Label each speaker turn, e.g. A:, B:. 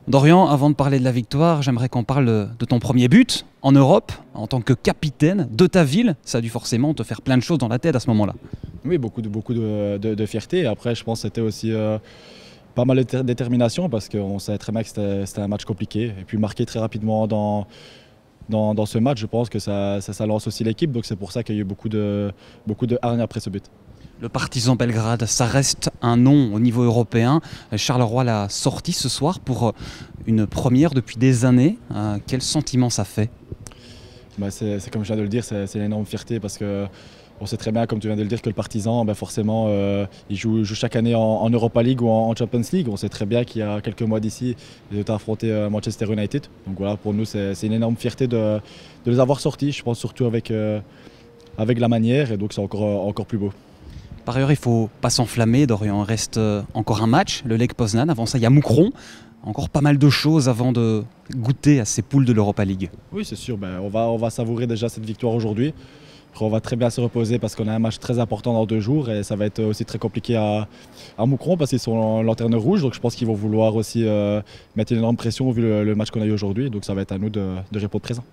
A: Dorian, avant de parler de la victoire, j'aimerais qu'on parle de ton premier but en Europe, en tant que capitaine de ta ville. Ça a dû forcément te faire plein de choses dans la tête à ce moment-là.
B: Oui, beaucoup de fierté. Après, je pense que c'était aussi pas mal de détermination parce qu'on savait très bien que c'était un match compliqué. Et puis marquer très rapidement dans ce match, je pense que ça lance aussi l'équipe. Donc c'est pour ça qu'il y a eu beaucoup de hargne après ce but.
A: Le Partizan Belgrade, ça reste un nom au niveau européen. Charleroi l'a sorti ce soir pour une première depuis des années. Quel sentiment ça fait?
B: C'est comme je viens de le dire, c'est une énorme fierté parce que on sait très bien, comme tu viens de le dire, que le Partizan, forcément, il joue chaque année en Europa League ou en Champions League. On sait très bien qu'il y a quelques mois d'ici, ils ont affronté Manchester United. Donc voilà, pour nous, c'est une énorme fierté de les avoir sortis. Je pense surtout avec la manière, et donc c'est encore plus beau.
A: Par ailleurs, il ne faut pas s'enflammer, Dorian. Il reste encore un match, le Lech Poznan. Avant ça, il y a Moucron. Encore pas mal de choses avant de goûter à ces poules de l'Europa League.
B: Oui, c'est sûr. On va savourer déjà cette victoire aujourd'hui. Après, on va très bien se reposer parce qu'on a un match très important dans 2 jours et ça va être aussi très compliqué à Moucron parce qu'ils sont en lanterne rouge. Donc je pense qu'ils vont vouloir aussi mettre une énorme pression vu le match qu'on a eu aujourd'hui. Donc ça va être à nous de répondre présent.